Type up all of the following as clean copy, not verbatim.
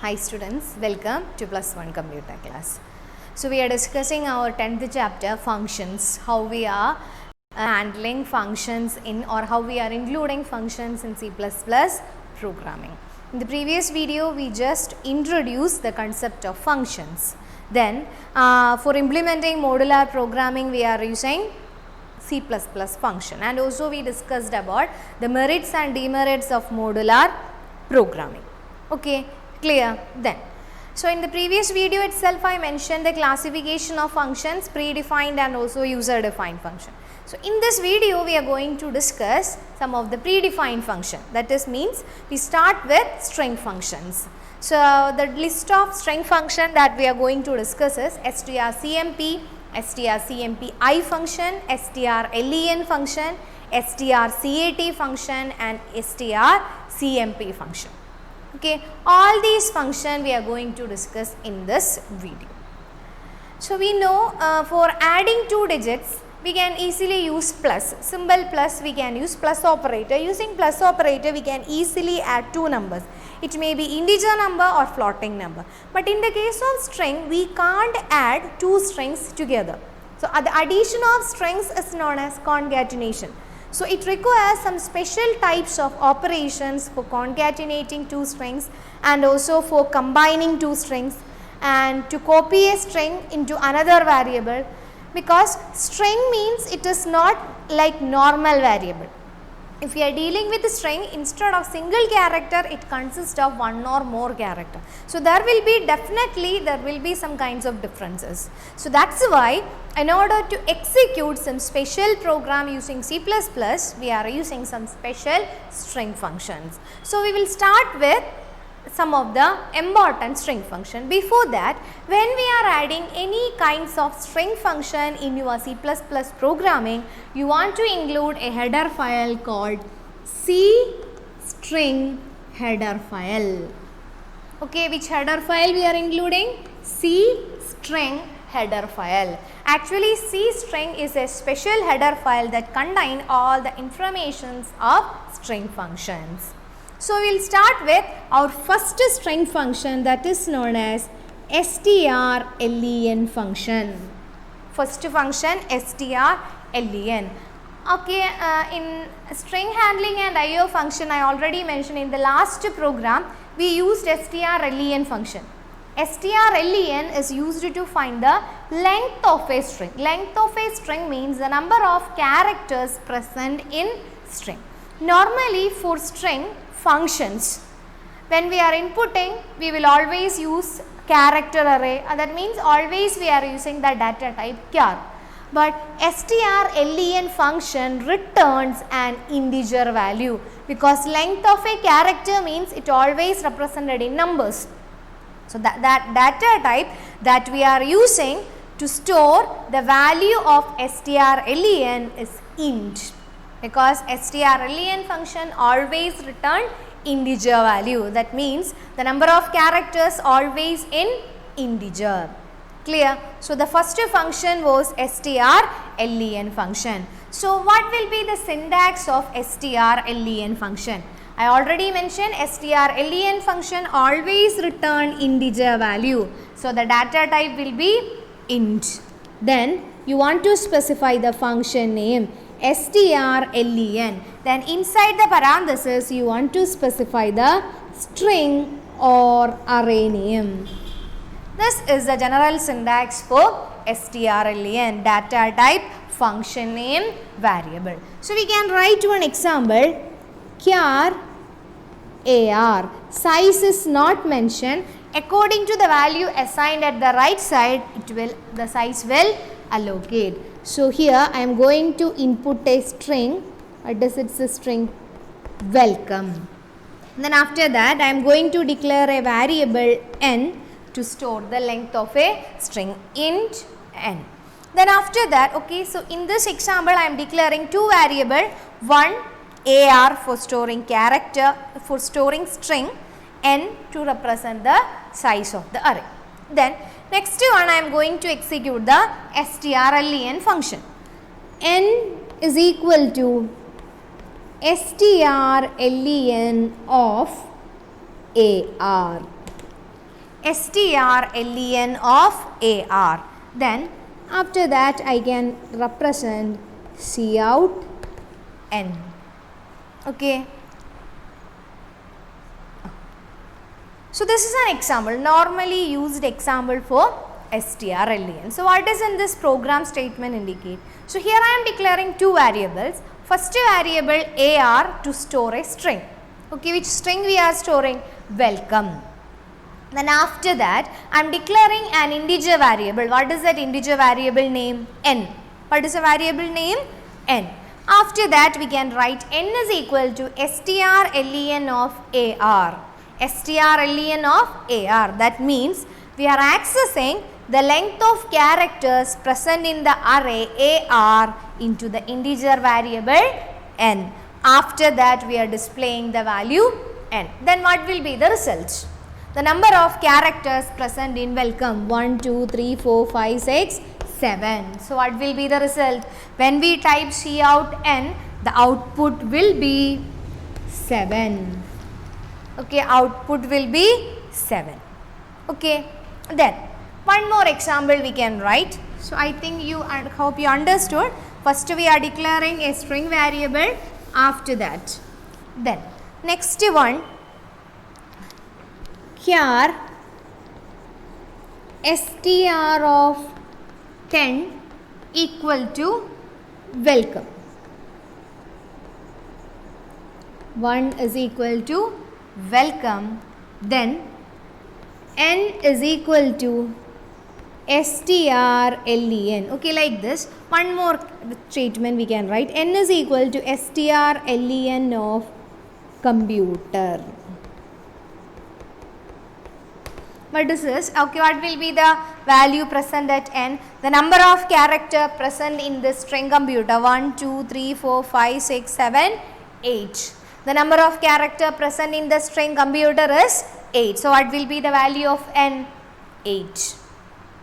Hi students, welcome to plus 1 computer class. So we are discussing our 10th chapter functions, how we are handling functions in or how we are including functions in C++ programming. In the previous video we just introduced the concept of functions. Then for implementing modular programming we are using C++ function, and also we discussed about the merits and demerits of modular programming. Okay, clear then. So in the previous video itself I mentioned the classification of functions, predefined and also user defined function. So in this video we are going to discuss some of the predefined function, that is means we start with string functions. So the list of string function that we are going to discuss is strcmp, strcmpi function, strlen function, strcat function and strcmp function. Okay, all these functions we are going to discuss in this video. So we know for adding two digits we can easily use plus, symbol plus, we can use plus operator. Using plus operator we can easily add two numbers. It may be integer number or floating number. But in the case of string we can't add two strings together. So the addition of strings is known as concatenation. So it requires some special types of operations for concatenating two strings and also for combining two strings and to copy a string into another variable, because string means it is not like normal variable. If we are dealing with a string, instead of single character it consists of one or more character. So there will be some kinds of differences. So that's why in order to execute some special program using C++, we are using some special string functions. So we will start with some of the important string function. Before that, when we are adding any kinds of string function in your C++ programming, you want to include a header file called C string header file. Okay, which header file we are including? C string header file. Actually, C string is a special header file that contains all the informations of string functions. So we will start with our first string function, that is known as strlen function. First function strlen. Okay, in string handling and IO function I already mentioned in the last program we used strlen function. Strlen is used to find the length of a string. Length of a string means the number of characters present in string. Normally for string functions, when we are inputting we will always use character array, that means always we are using the data type char. But strlen function returns an integer value, because length of a character means it always represented in numbers. So that data type that we are using to store the value of strlen is int, because strlen function always return integer value. That means the number of characters always in integer. Clear? So the first function was strlen function. So what will be the syntax of strlen function? I already mentioned strlen function always return integer value. So the data type will be int. Then you want to specify the function name strlen. Then inside the parenthesis you want to specify the string or array name. This is the general syntax for strlen: data type, function name, variable. So we can write one example: char AR. Size is not mentioned. According to the value assigned at the right side, the size will allocate. So here I am going to input a string. What is it? It's a string welcome. Then after that I am going to declare a variable n to store the length of a string, int n. Then after that, okay, so in this example I am declaring two variables, one AR for storing character, for storing string, n to represent the size of the array. Then next one I am going to execute the strlen function. N is equal to strlen of AR. strlen of AR. Then after that I can represent cout n. Okay. So this is an example, normally used example for strlen. So what does in this program statement indicate? So here I am declaring two variables. First variable AR to store a string. Okay, which string we are storing? Welcome. Then after that I am declaring an integer variable. What is that integer variable name? N. What is the variable name? N. After that we can write n is equal to strlen of AR. strlen of AR. That means we are accessing the length of characters present in the array AR into the integer variable n. After that we are displaying the value n. Then what will be the result? The number of characters present in welcome 1, 2, 3, 4, 5, 6, 7. So what will be the result? When we type cout n, the output will be 7. Okay, output will be 7. Okay, then one more example we can write. So I think I hope you understood. First we are declaring a string variable. After that, then next one, here str of 10 equal to welcome. 1 is equal to welcome, then n is equal to strlen. Okay, like this. One more statement we can write. N is equal to strlen of computer. What is this? Okay, what will be the value present at n? The number of character present in the string computer. 1, 2, 3, 4, 5, 6, 7, 8. The number of character present in the string computer is 8. So what will be the value of n? 8.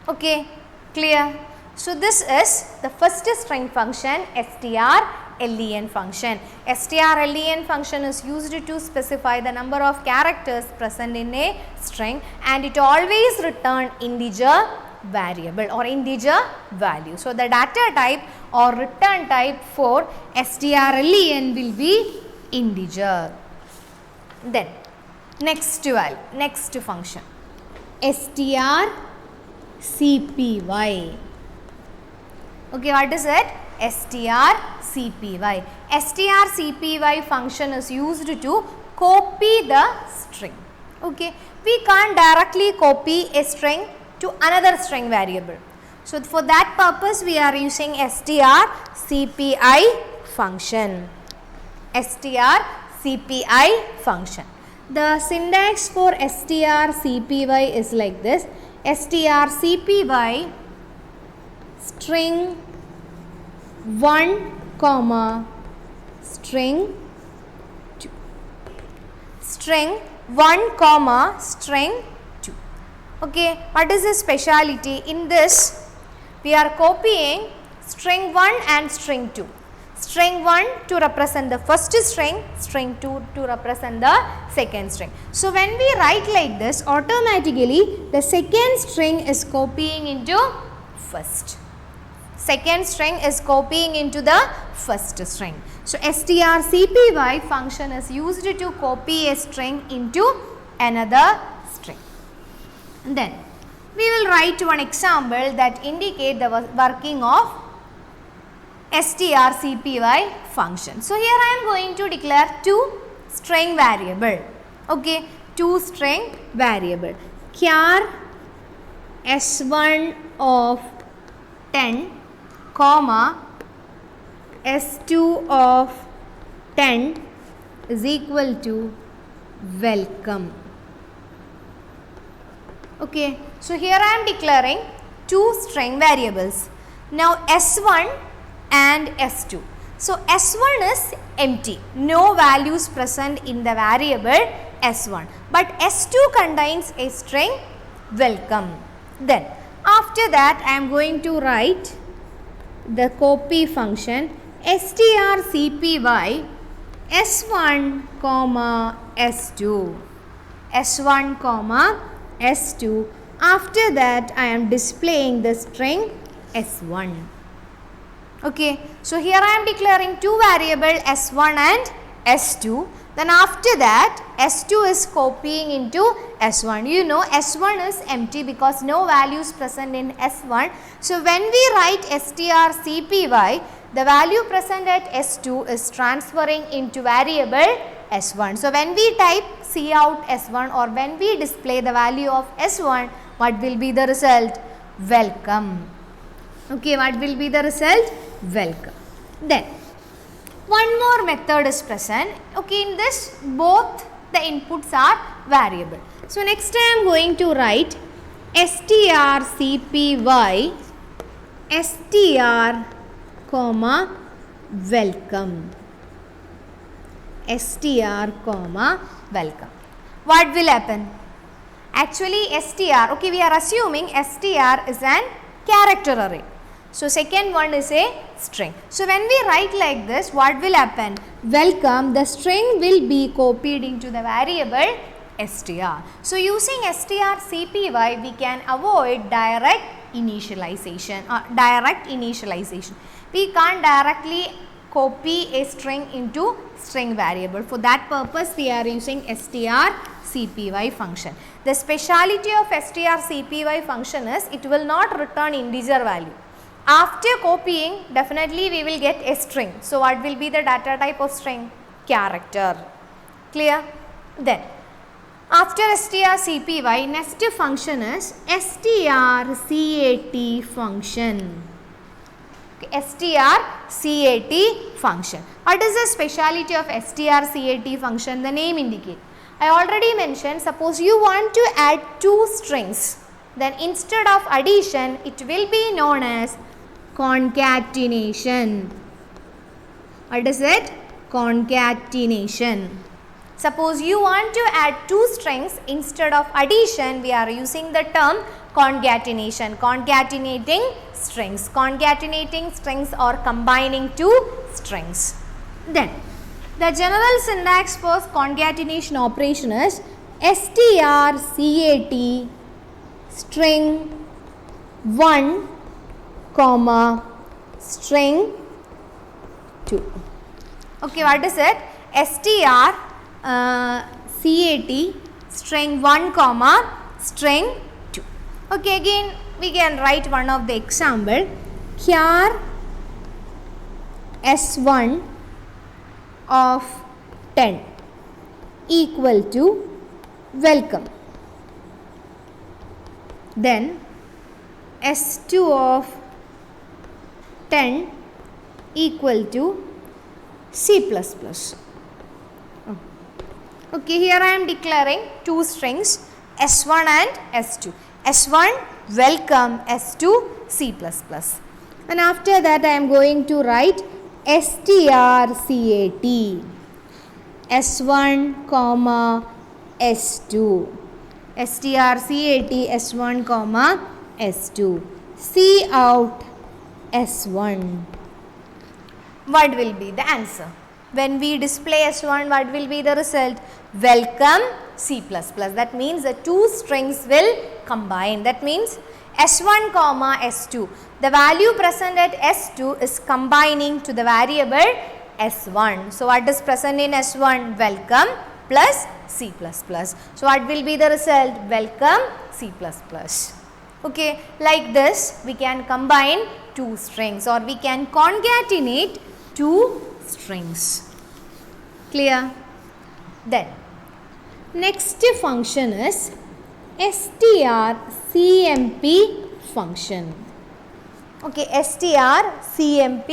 Okay, clear? So this is the first string function, strlen function. strlen function is used to specify the number of characters present in a string, and it always return integer variable or integer value. So the data type or return type for strlen will be integer. Then next function, strcpy. Okay, what is it? strcpy. strcpy function is used to copy the string. Okay, we can't directly copy a string to another string variable. So for that purpose we are using strcpy function. strcpy function. The syntax for strcpy is like this. strcpy string 1 comma string 2. String 1 comma string 2. Okay, what is the speciality? In this we are copying string 1 and string 2. String 1 to represent the first string, string 2 to represent the second string. So when we write like this, automatically the second string is copying into first. Second string is copying into the first string. So strcpy function is used to copy a string into another string. And then we will write one example that indicate the working of strcpy function. So here I am going to declare two string variable. Okay, two string variable. Char s1 of 10 comma s2 of 10 is equal to welcome. Okay, so here I am declaring two string variables. Now s1 and s2. So s1 is empty, no values present in the variable s1, but s2 contains a string welcome. Then after that I am going to write the copy function strcpy s1 comma s2. s1 comma S2. After that, I am displaying the string S1. Okay, so here I am declaring two variables S1 and S2. Then after that, S2 is copying into S1. You know S1 is empty because no value is present in S1. So when we write strcpy, the value present at S2 is transferring into variable S1. So when we type cout S1 or when we display the value of S1, what will be the result? Welcome. Okay, what will be the result? Welcome. Then one more method is present. Okay, in this both the inputs are variable. So next I am going to write strcpy str comma welcome. Str comma welcome. What will happen? Actually str, okay, we are assuming str is an character array. So second one is a string. So when we write like this, what will happen? Welcome, the string will be copied into the variable str. So using strcpy, we can avoid direct initialization. We can't directly copy a string into string variable. For that purpose, we are using strcpy function. The speciality of strcpy function is it will not return integer value. After copying, definitely we will get a string. So what will be the data type of string? Character. Clear? Then after strcpy, next function is strcat function. strcat function. What is the speciality of strcat function? The name indicates. I already mentioned, suppose you want to add two strings, then instead of addition, it will be known as concatenation. What is it? Concatenation. Suppose you want to add two strings, instead of addition, we are using the term concatenation. Concatenating strings. Concatenating strings or combining two strings. Then the general syntax for concatenation operation is strcat string 1 comma string 2. Okay, what is it? strcat string 1 comma string 2. Okay, again we can write one of the example. Char S1 of 10 equal to welcome. Then S2 of 10 equal to C++. Okay, here I am declaring two strings S1 and S2. S1 welcome, S2 C++. And after that I am going to write strcat S1 comma S2. strcat S1 comma S2. Cout S1. What will be the answer? When we display S1, what will be the result? Welcome C++. That means the two strings will combine. That means S1 comma S2. The value present at S2 is combining to the variable S1. So what is present in S1? Welcome plus C++. So what will be the result? Welcome C++. Okay, like this we can combine two strings or we can concatenate two strings. Clear? Then next function is strcmp function. Okay, strcmp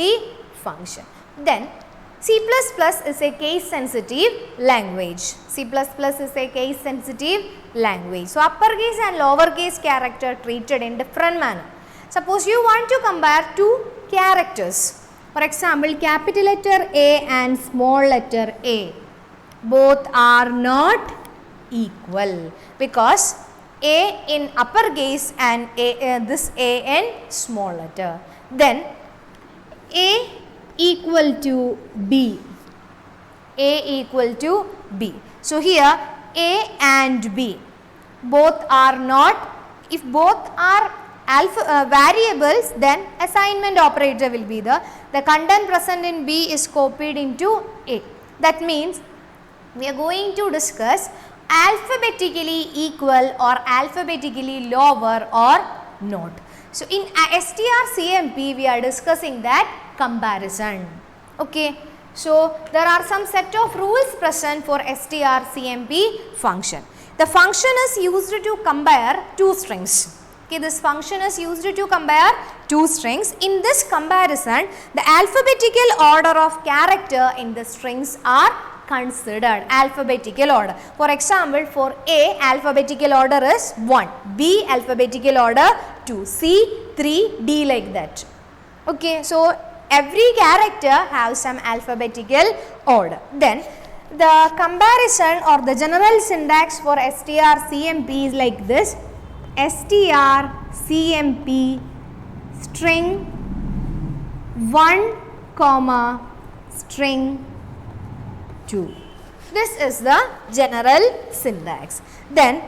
function. Then C++ is a case sensitive language. C++ is a case sensitive language. So uppercase and lowercase character treated in different manner. Suppose you want to compare two characters. For example, capital letter A and small letter a. Both are not equal because A in uppercase and this A in small letter. Then A equal to B. A equal to B. So here A and B. both are not, if both are variables, then assignment operator will be the content present in B is copied into A. That means we are going to discuss alphabetically equal or alphabetically lower or not. So in strcmp we are discussing that comparison. Okay. So there are some set of rules present for strcmp function. The function is used to compare two strings. Okay, this function is used to compare two strings. In this comparison, the alphabetical order of character in the strings are considered, alphabetical order. For example, for A, alphabetical order is 1, B, alphabetical order 2, C 3, D like that. Okay, so every character has some alphabetical order. Then the comparison or the general syntax for strcmp is like this: strcmp string 1, string 2. This is the general syntax. Then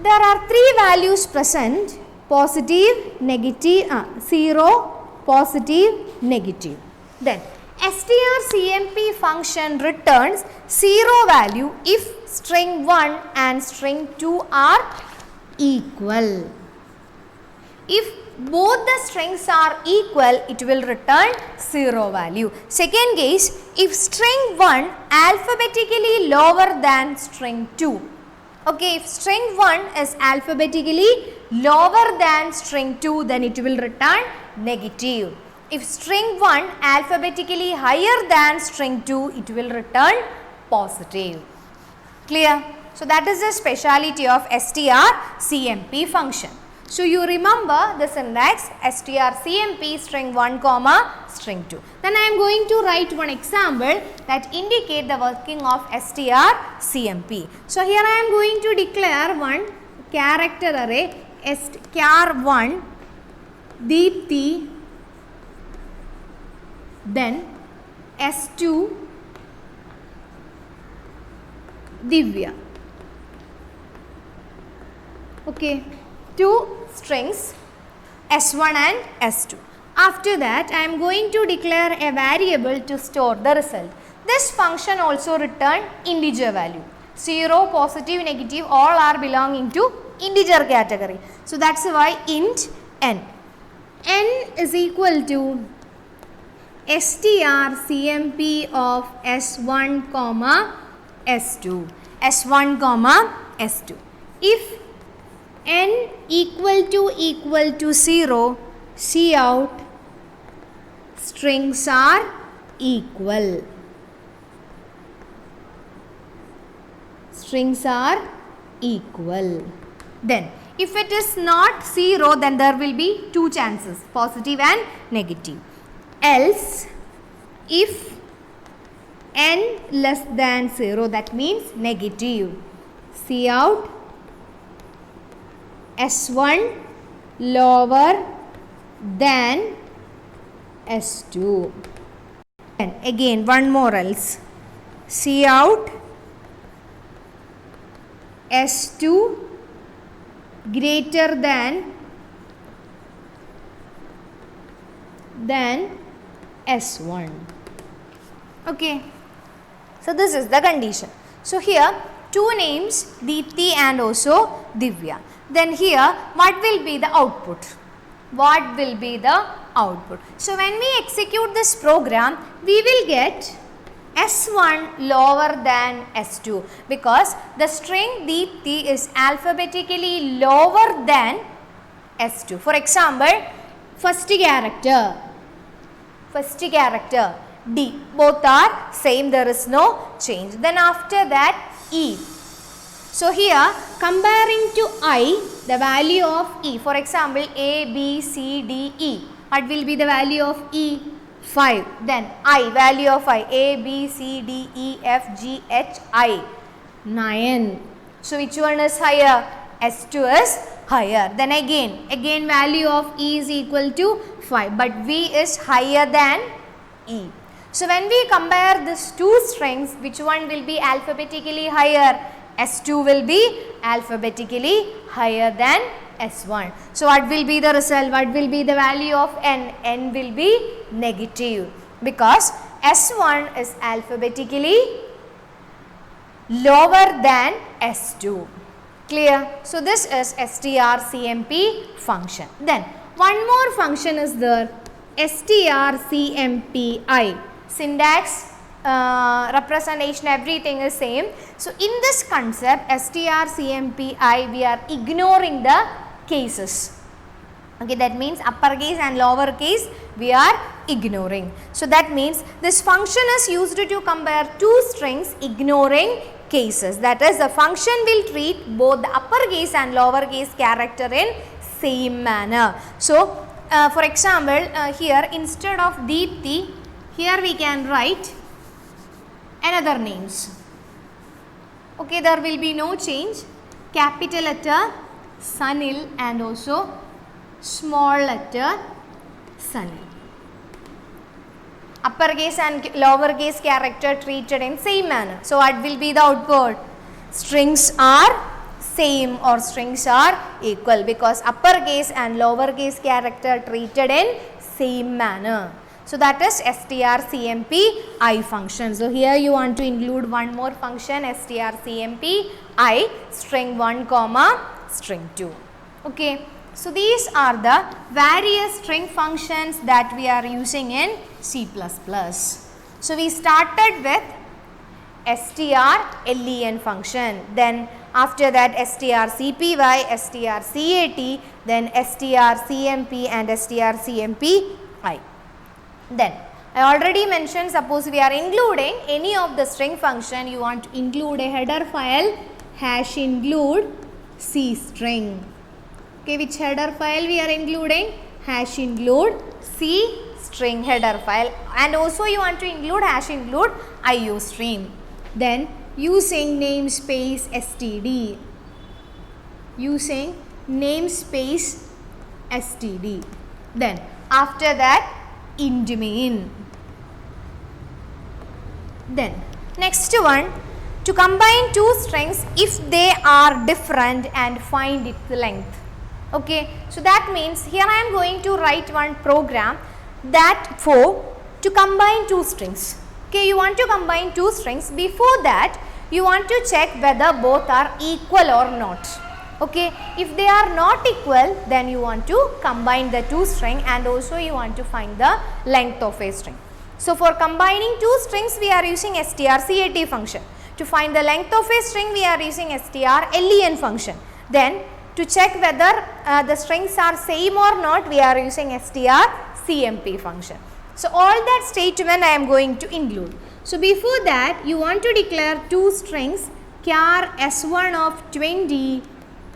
there are three values present: positive, negative, 0, positive, negative. Then strcmp function returns 0 value if string 1 and string 2 are equal. If both the strings are equal, it will return 0 value. Second case, if string 1 alphabetically lower than string 2. Okay, if string 1 is alphabetically lower than string 2, then it will return negative. If string 1 alphabetically higher than string 2, it will return positive. Clear? So that is the speciality of strcmp function. So you remember the syntax strcmp string 1, string 2. Then I am going to write one example that indicate the working of strcmp. So here I am going to declare one character array char1 Deepthi, then S2 Divya. Okay, two strings S1 and S2. After that, I am going to declare a variable to store the result. This function also return integer value. 0, positive, negative, all are belonging to integer category. So that's why int n. N is equal to strcmp of S1, S2. S1, S2. If n equal to 0, cout strings are equal. Strings are equal. Then if it is not 0, then there will be two chances, positive and negative. Else if n less than 0, that means negative, cout S1 lower than S2. And again one more else, cout S2 greater than S1. Okay. So this is the condition. So here two names Deepthi and also Divya. Then here what will be the output? What will be the output? So when we execute this program, we will get S1 lower than S2 because the string Deepthi is alphabetically lower than S2. For example, first character D, both are same, there is no change. Then after that E. So here comparing to I, the value of E, for example A, B, C, D, E, what will be the value of E? 5. Then I, value of I, A, B, C, D, E, F, G, H, I, 9. So which one is higher? S2 is higher. Then again value of E is equal to 5, but V is higher than E. So when we compare these two strings, which one will be alphabetically higher? S2 will be alphabetically higher than S1. So what will be the result? What will be the value of n? N will be negative because S1 is alphabetically lower than S2. Clear? So this is strcmp function. Then one more function is there, strcmpi. Syntax, representation, everything is same. So in this concept strcmpi, we are ignoring the cases. Okay, that means uppercase and lowercase we are ignoring. So that means this function is used to compare two strings ignoring cases. That is, the function will treat both the uppercase and lowercase character in same manner. So for example, here instead of Deepthi, here we can write another names. Okay, there will be no change. Capital letter Sunil and also small letter Sunil. Uppercase and lowercase character treated in same manner. So what will be the output? Strings are same or strings are equal because uppercase and lowercase character treated in same manner. So that is strcmpi function. So here you want to include one more function, strcmpi, string 1 comma string 2. Okay. So these are the various string functions that we are using in C++. So we started with strlen function, then after that strcpy, strcat, then strcmp and strcmpi. Then I already mentioned, suppose we are including any of the string function, you want to include a header file #include C string. Okay, which header file we are including? #include C string header file, and also you want to include #include iostream. Then using namespace std, using namespace std. Then after that int main. Then next one, to combine two strings if they are different and find its length. Okay, so that means here I am going to write one program that to combine two strings. Okay, you want to combine two strings. Before that you want to check whether both are equal or not. Okay, if they are not equal, then you want to combine the two string and also you want to find the length of a string. So for combining two strings we are using strcat function. To find the length of a string we are using strlen function. Then to check whether the strings are same or not, we are using strcmp function. So all that statement I am going to include. So before that you want to declare two strings, char s1 of 20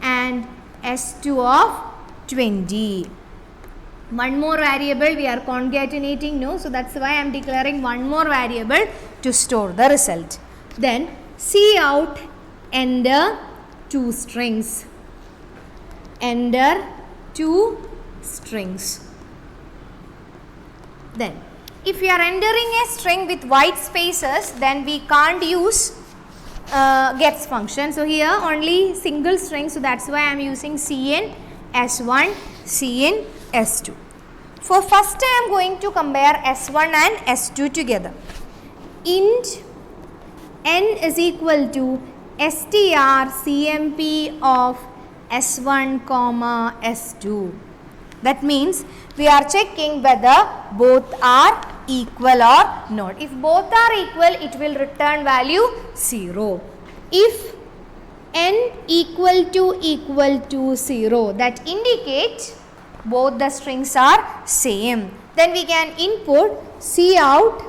and s2 of 20. One more variable we are concatenating, no, so that's why I am declaring one more variable to store the result. Then cout enter two strings, enter two strings. Then if we are entering a string with white spaces, then we can't use gets function. So here only single string, so that's why I am using cin s1, cin s2. For first I am going to compare s1 and s2 together. Int n is equal to strcmp of s1 comma s2. That means we are checking whether both are equal or not. If both are equal, it will return value 0. If n equal to 0, that indicates both the strings are same. Then we can input cout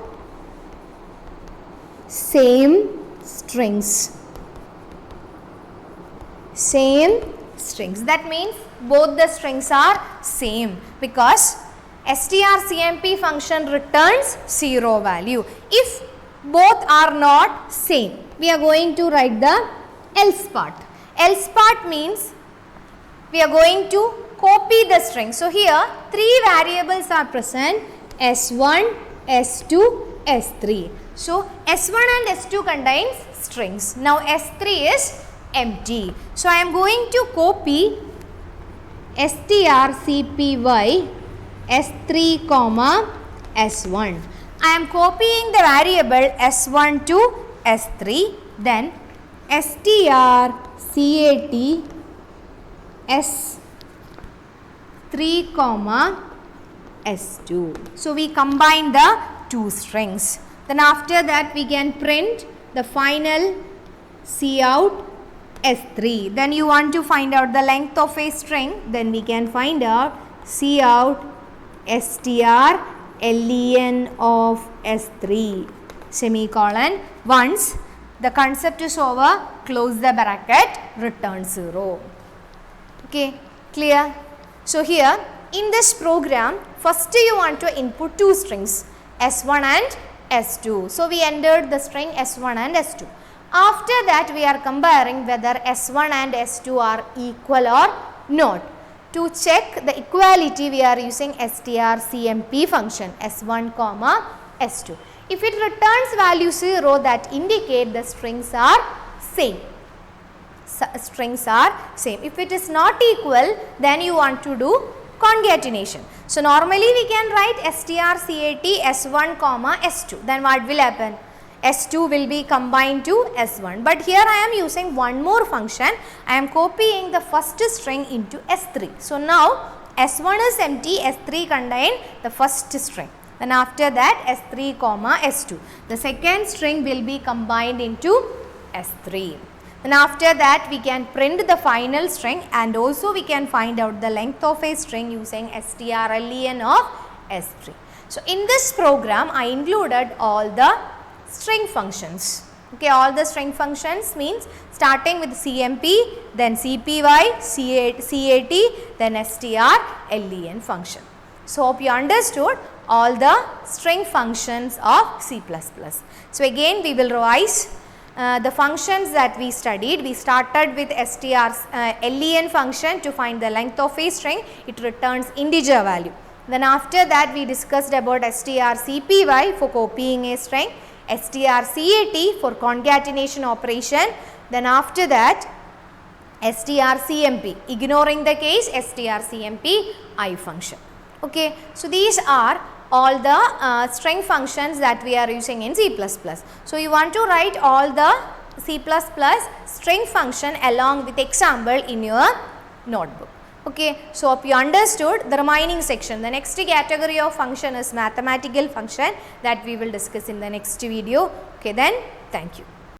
same strings. Same strings. That means both the strings are same because strcmp function returns 0 value. If both are not same, we are going to write the else part. Else part means we are going to copy the string. So here three variables are present, s1, s2 S3. So S1 and S2 contains strings. Now S3 is empty. So I am going to copy strcpy S3 comma S1. I am copying the variable S1 to S3, then strcat S3 comma S2. So we combine the two strings. Then after that we can print the final cout S3. Then you want to find out the length of a string, then we can find out cout str len of S3 semicolon. Once the concept is over, close the bracket, return 0. Okay, clear? So here in this program, first you want to input two strings S1 and S2. So we entered the string S1 and S2. After that we are comparing whether S1 and S2 are equal or not. To check the equality we are using strcmp function S1 comma S2. If it returns value 0, that indicate the strings are same. Strings are same. If it is not equal, then you want to do concatenation. So normally we can write strcat S1 comma S2. Then what will happen? S2 will be combined to S1. But here I am using one more function. I am copying the first string into S3. So now S1 is empty, S3 contain the first string. Then after that S3 comma S2. The second string will be combined into S3. Then after that we can print the final string, and also we can find out the length of a string using strlen of S3. So in this program I included all the string functions. Okay, all the string functions means starting with CMP, then CPY, CAT, then strlen function. So hope you understood all the string functions of C++. So again we will revise the functions that we studied. We started with len function to find the length of a string. It returns integer value. Then after that we discussed about strcpy for copying a string, strcat for concatenation operation. Then after that strcmp, ignoring the case, strcmp I function. Okay, so these are all the string functions that we are using in C++. So you want to write all the C++ string function along with example in your notebook. Okay, so hope you understood the remaining section. The next category of function is mathematical function that we will discuss in the next video. Okay, then thank you.